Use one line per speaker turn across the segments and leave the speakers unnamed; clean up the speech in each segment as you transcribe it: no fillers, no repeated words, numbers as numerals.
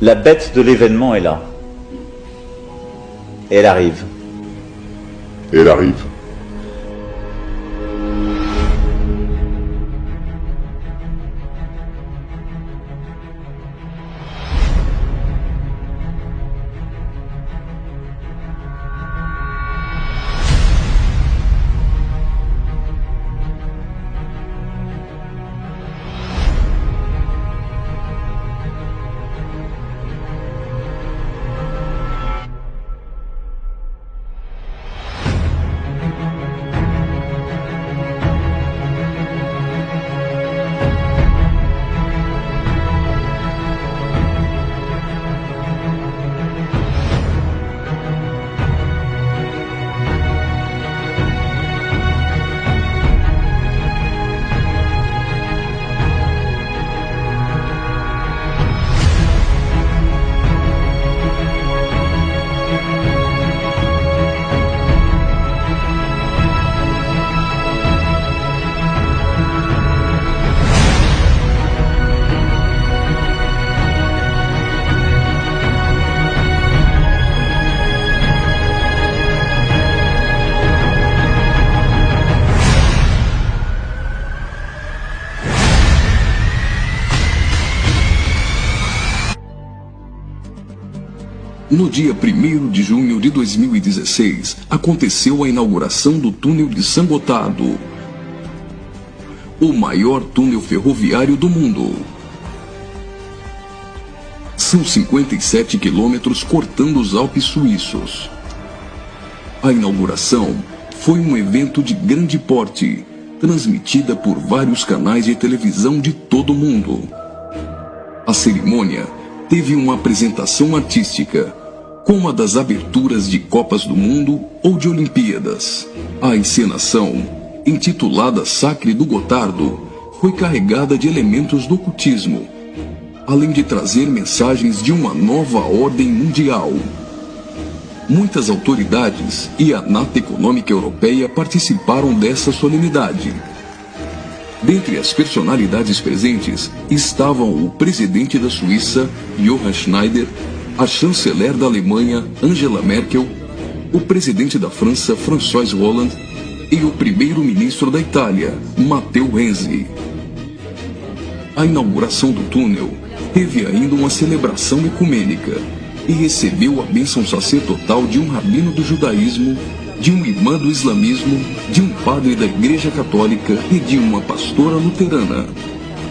La bête de l'événement est là. Et elle arrive.
Elle arrive.
No dia 1º de junho de 2016, aconteceu a inauguração do túnel de San Gotardo, o maior túnel ferroviário do mundo. São 57 quilômetros cortando os Alpes suíços. A inauguração foi um evento de grande porte, transmitida por vários canais de televisão de todo o mundo. A cerimônia teve uma apresentação artística, como a das aberturas de Copas do Mundo ou de Olimpíadas. A encenação, intitulada Sacre do Gotardo, foi carregada de elementos do ocultismo, além de trazer mensagens de uma nova ordem mundial. Muitas autoridades e a Nata Econômica Europeia participaram dessa solenidade. Dentre as personalidades presentes estavam o presidente da Suíça, Johann Schneider, a chanceler da Alemanha, Angela Merkel, o presidente da França, François Hollande, e o primeiro-ministro da Itália, Matteo Renzi. A inauguração do túnel teve ainda uma celebração ecumênica e recebeu a bênção sacerdotal de um rabino do judaísmo, de um imã do islamismo, de um padre da Igreja Católica e de uma pastora luterana.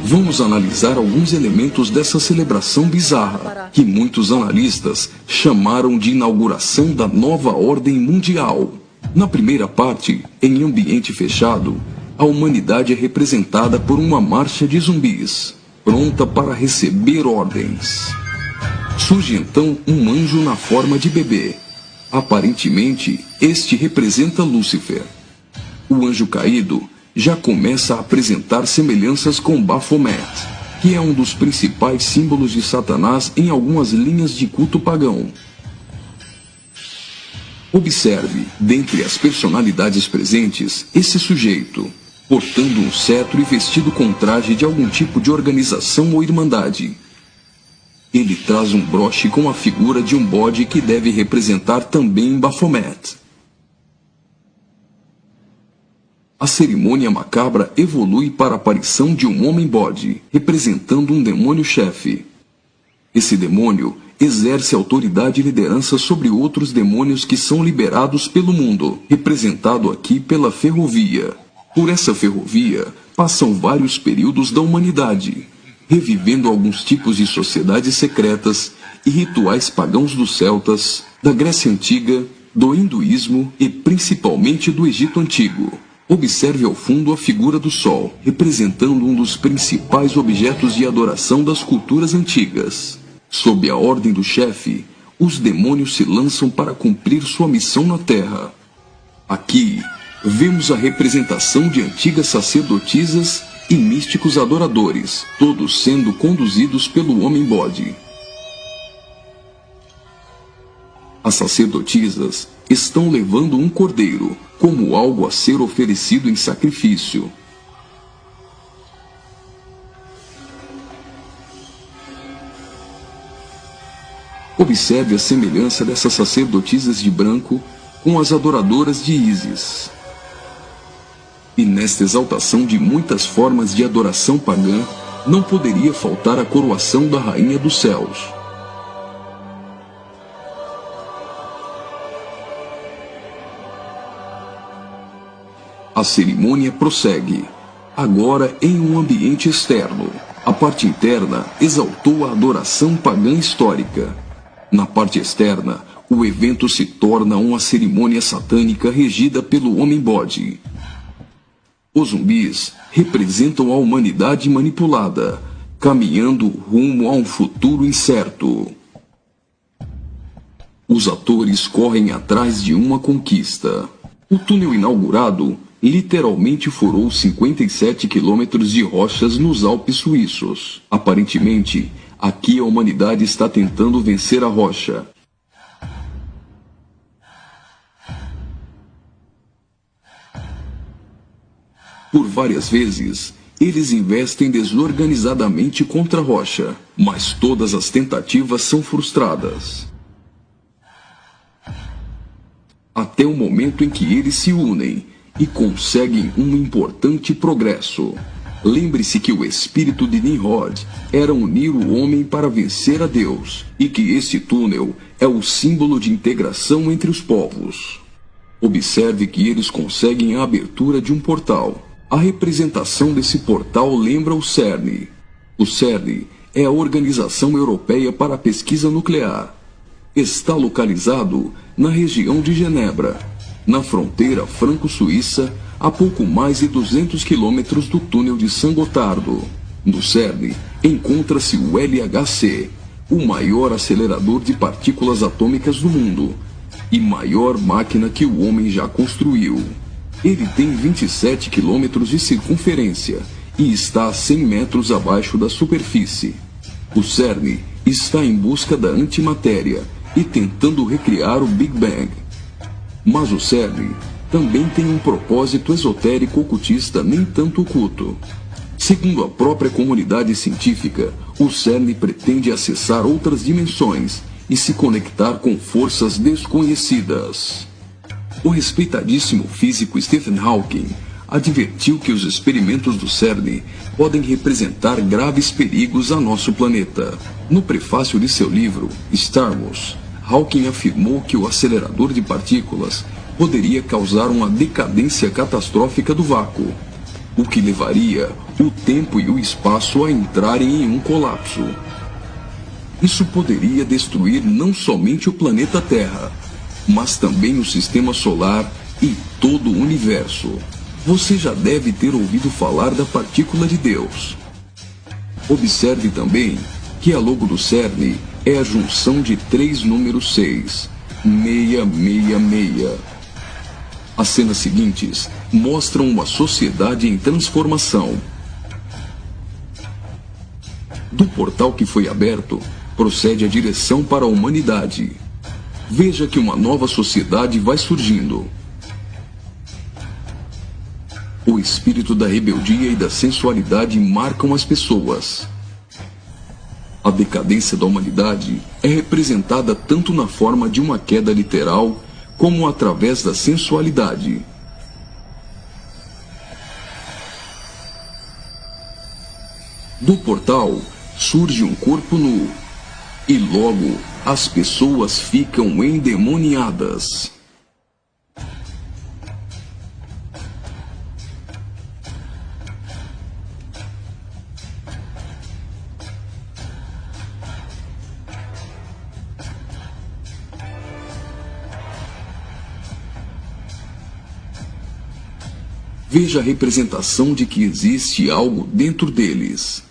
Vamos analisar alguns elementos dessa celebração bizarra, que muitos analistas chamaram de inauguração da nova ordem mundial. Na primeira parte, em ambiente fechado, a humanidade é representada por uma marcha de zumbis, pronta para receber ordens. Surge então um anjo na forma de bebê. Aparentemente, este representa Lúcifer. O anjo caído já começa a apresentar semelhanças com Baphomet, que é um dos principais símbolos de Satanás em algumas linhas de culto pagão. Observe, dentre as personalidades presentes, esse sujeito, portando um cetro e vestido com traje de algum tipo de organização ou irmandade. Ele traz um broche com a figura de um bode que deve representar também Baphomet. A cerimônia macabra evolui para a aparição de um homem-bode, representando um demônio-chefe. Esse demônio exerce autoridade e liderança sobre outros demônios que são liberados pelo mundo, representado aqui pela ferrovia. Por essa ferrovia, passam vários períodos da humanidade, revivendo alguns tipos de sociedades secretas e rituais pagãos dos celtas, da Grécia Antiga, do hinduísmo e principalmente do Egito Antigo. Observe ao fundo a figura do Sol, representando um dos principais objetos de adoração das culturas antigas. Sob a ordem do chefe, os demônios se lançam para cumprir sua missão na Terra. Aqui, vemos a representação de antigas sacerdotisas e místicos adoradores, todos sendo conduzidos pelo homem-bode. As sacerdotisas estão levando um cordeiro, como algo a ser oferecido em sacrifício. Observe a semelhança dessas sacerdotisas de branco com as adoradoras de Ísis. E nesta exaltação de muitas formas de adoração pagã, não poderia faltar a coroação da Rainha dos Céus. A cerimônia prossegue, agora em um ambiente externo. A parte interna exaltou a adoração pagã histórica. Na parte externa, o evento se torna uma cerimônia satânica regida pelo homem-bode. Os zumbis representam a humanidade manipulada, caminhando rumo a um futuro incerto. Os atores correm atrás de uma conquista. O túnel inaugurado literalmente furou 57 quilômetros de rochas nos Alpes suíços. Aparentemente, aqui a humanidade está tentando vencer a rocha. Por várias vezes, eles investem desorganizadamente contra a rocha, mas todas as tentativas são frustradas. Até o momento em que eles se unem e conseguem um importante progresso. Lembre-se que o espírito de Nimrod era unir o homem para vencer a Deus, e que este túnel é o símbolo de integração entre os povos. Observe que eles conseguem a abertura de um portal. A representação desse portal lembra o CERN. O CERN é a Organização Europeia para a Pesquisa Nuclear. Está localizado na região de Genebra, na fronteira franco-suíça, a pouco mais de 200 quilômetros do túnel de Saint-Gothard. No CERN encontra-se o LHC, o maior acelerador de partículas atômicas do mundo, e maior máquina que o homem já construiu. Ele tem 27 quilômetros de circunferência e está a 100 metros abaixo da superfície. O CERN está em busca da antimatéria e tentando recriar o Big Bang. Mas o CERN também tem um propósito esotérico ocultista nem tanto oculto. Segundo a própria comunidade científica, o CERN pretende acessar outras dimensões e se conectar com forças desconhecidas. O respeitadíssimo físico Stephen Hawking advertiu que os experimentos do CERN podem representar graves perigos a nosso planeta. No prefácio de seu livro, Stardust, Hawking afirmou que o acelerador de partículas poderia causar uma decadência catastrófica do vácuo, o que levaria o tempo e o espaço a entrarem em um colapso. Isso poderia destruir não somente o planeta Terra, mas também o sistema solar e todo o universo. Você já deve ter ouvido falar da partícula de Deus. Observe também que a logo do CERN é a junção de 3 números 6, 666. As cenas seguintes mostram uma sociedade em transformação. Do portal que foi aberto, procede a direção para a humanidade. Veja que uma nova sociedade vai surgindo. O espírito da rebeldia e da sensualidade marcam as pessoas. A decadência da humanidade é representada tanto na forma de uma queda literal, como através da sensualidade. Do portal surge um corpo nu, e logo as pessoas ficam endemoniadas. Veja a representação de que existe algo dentro deles.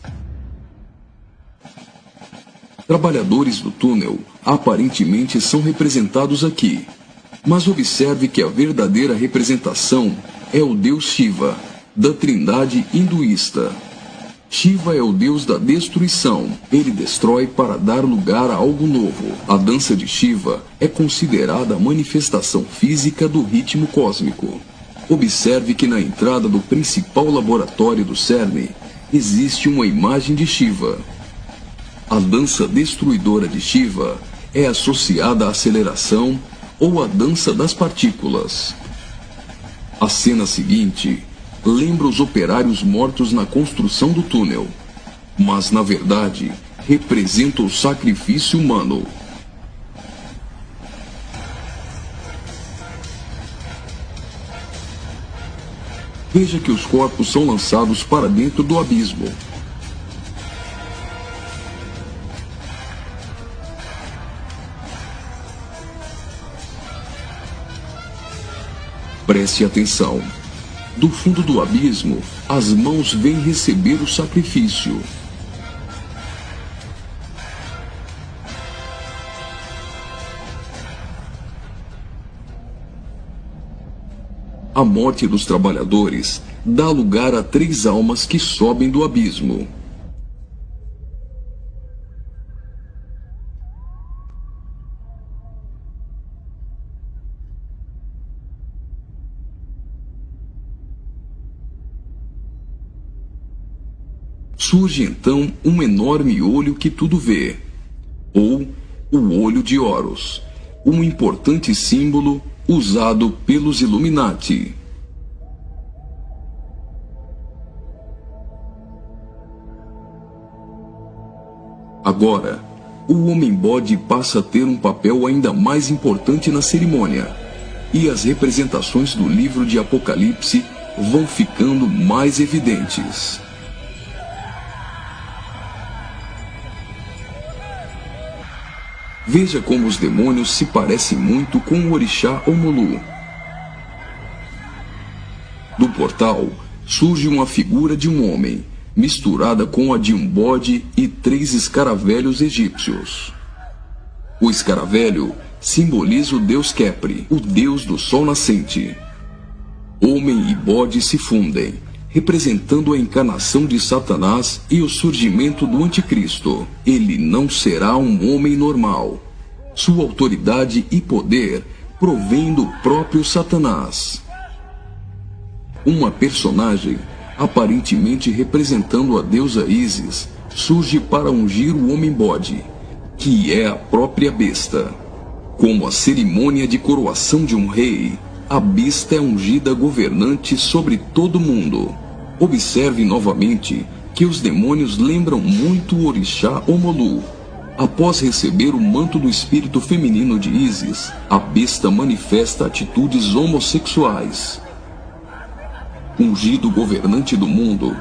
Trabalhadores do túnel aparentemente são representados aqui, mas observe que a verdadeira representação é o deus Shiva, da trindade hinduísta. Shiva é o deus da destruição. Ele destrói para dar lugar a algo novo. A dança de Shiva é considerada a manifestação física do ritmo cósmico. Observe que na entrada do principal laboratório do CERN existe uma imagem de Shiva. A dança destruidora de Shiva é associada à aceleração ou à dança das partículas. A cena seguinte lembra os operários mortos na construção do túnel, mas na verdade representa o sacrifício humano. Veja que os corpos são lançados para dentro do abismo. Preste atenção. Do fundo do abismo, as mãos vêm receber o sacrifício. A morte dos trabalhadores dá lugar a 3 almas que sobem do abismo. Surge então um enorme olho que tudo vê, ou o olho de Horus, um importante símbolo usado pelos Illuminati. Agora, o homem-bode passa a ter um papel ainda mais importante na cerimônia, e as representações do livro de Apocalipse vão ficando mais evidentes. Veja como os demônios se parecem muito com o orixá Omolu. Do portal surge uma figura de um homem, misturada com a de um bode e 3 escaravelhos egípcios. O escaravelho simboliza o deus Khepri, o deus do sol nascente. Homem e bode se fundem, representando a encarnação de Satanás e o surgimento do anticristo. Ele não será um homem normal. Sua autoridade e poder provém do próprio Satanás. Uma personagem, aparentemente representando a deusa Ísis, surge para ungir o homem-bode, que é a própria besta. Como a cerimônia de coroação de um rei, a besta é ungida governante sobre todo o mundo. Observe novamente que os demônios lembram muito o orixá Omolu. Após receber o manto do espírito feminino de Ísis, a besta manifesta atitudes homossexuais. Ungido governante do mundo,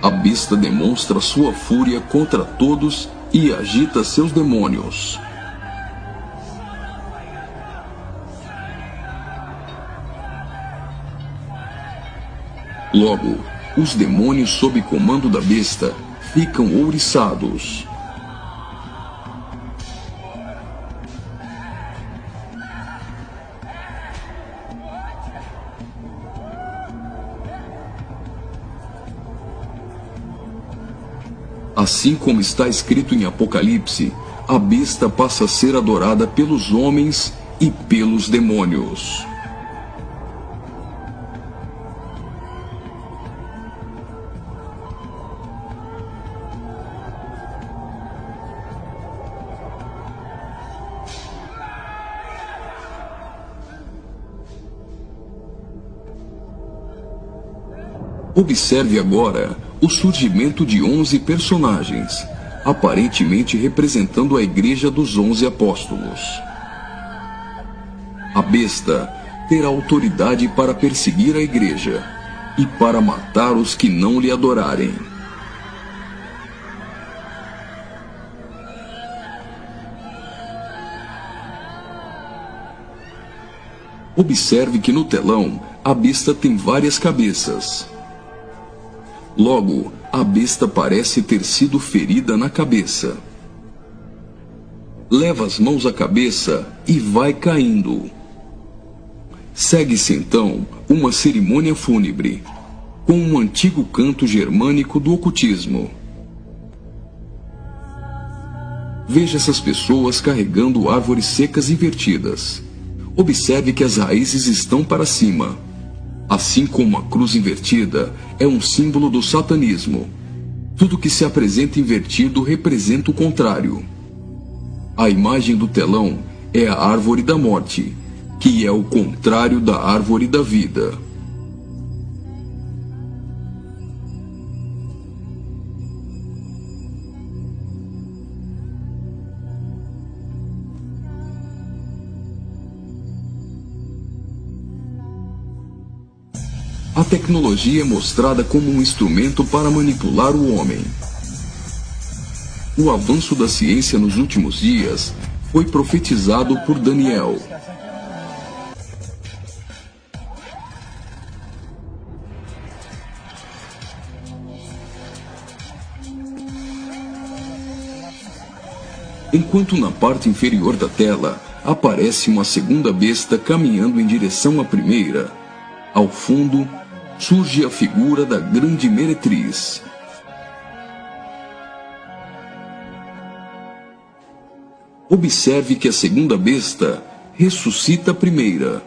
a besta demonstra sua fúria contra todos e agita seus demônios. Logo, os demônios sob comando da besta ficam ouriçados. Assim como está escrito em Apocalipse, a besta passa a ser adorada pelos homens e pelos demônios. Observe agora o surgimento de 11 personagens, aparentemente representando a Igreja dos 11 Apóstolos. A besta terá autoridade para perseguir a Igreja e para matar os que não lhe adorarem. Observe que no telão a besta tem várias cabeças. Logo, a besta parece ter sido ferida na cabeça. Leva as mãos à cabeça e vai caindo. Segue-se então uma cerimônia fúnebre, com um antigo canto germânico do ocultismo. Veja essas pessoas carregando árvores secas invertidas. Observe que as raízes estão para cima. Assim como a cruz invertida é um símbolo do satanismo. Tudo que se apresenta invertido representa o contrário. A imagem do telão é a árvore da morte, que é o contrário da árvore da vida. A tecnologia é mostrada como um instrumento para manipular o homem. O avanço da ciência nos últimos dias foi profetizado por Daniel. Enquanto na parte inferior da tela aparece uma segunda besta caminhando em direção à primeira, ao fundo surge a figura da grande meretriz. Observe que a segunda besta ressuscita a primeira.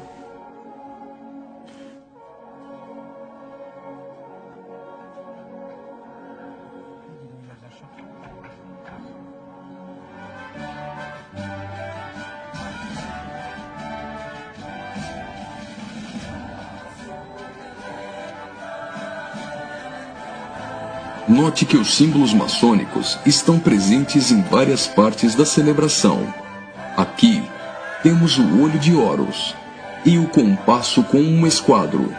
Note que os símbolos maçônicos estão presentes em várias partes da celebração. Aqui temos o olho de Horus e o compasso com um esquadro.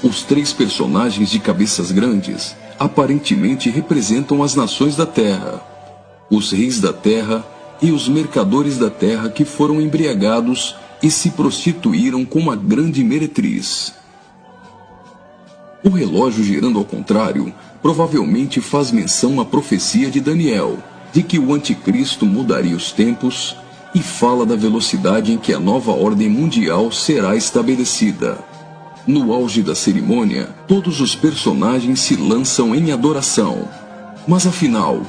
Os três personagens de cabeças grandes aparentemente representam as nações da Terra, os reis da Terra e os mercadores da Terra que foram embriagados e se prostituíram com a grande meretriz. O relógio girando ao contrário provavelmente faz menção à profecia de Daniel, de que o anticristo mudaria os tempos, e fala da velocidade em que a nova ordem mundial será estabelecida. No auge da cerimônia, todos os personagens se lançam em adoração. Mas afinal,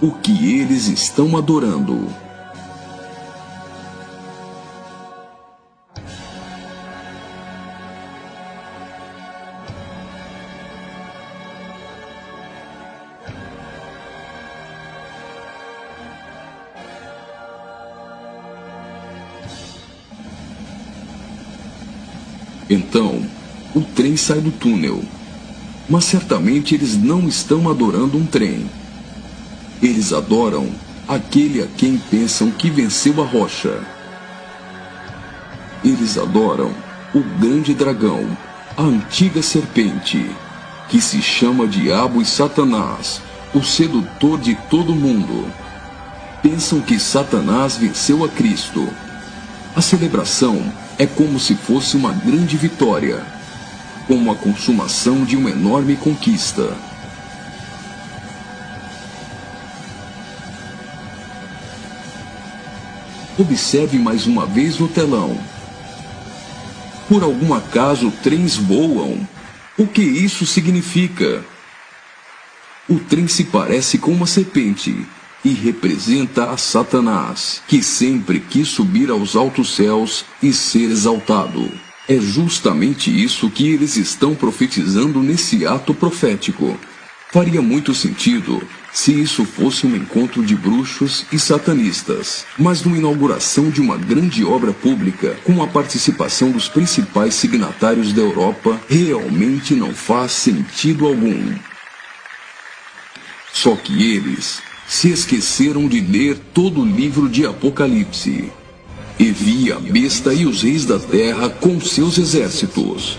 o que eles estão adorando? Então, o trem sai do túnel. Mas certamente eles não estão adorando um trem. Eles adoram aquele a quem pensam que venceu a rocha. Eles adoram o grande dragão, a antiga serpente, que se chama Diabo e Satanás, o sedutor de todo mundo. Pensam que Satanás venceu a Cristo. A celebração é como se fosse uma grande vitória, como a consumação de uma enorme conquista. Observe mais uma vez no telão. Por algum acaso trens voam? O que isso significa? O trem se parece com uma serpente e representa a Satanás, que sempre quis subir aos altos céus e ser exaltado. É justamente isso que eles estão profetizando nesse ato profético. Faria muito sentido se isso fosse um encontro de bruxos e satanistas, mas numa inauguração de uma grande obra pública, com a participação dos principais signatários da Europa, realmente não faz sentido algum. Só que eles se esqueceram de ler todo o livro de Apocalipse. E vi a besta e os reis da terra com seus exércitos,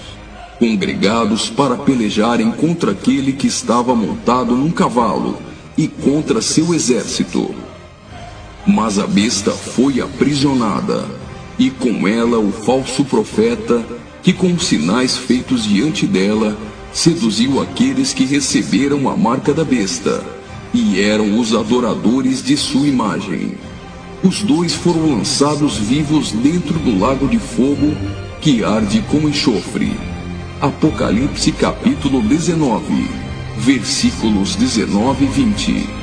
congregados para pelejarem contra aquele que estava montado num cavalo e contra seu exército. Mas a besta foi aprisionada, e com ela o falso profeta, que com sinais feitos diante dela, seduziu aqueles que receberam a marca da besta, e eram os adoradores de sua imagem. Os dois foram lançados vivos dentro do lago de fogo, que arde com enxofre. Apocalipse capítulo 19, versículos 19 e 20.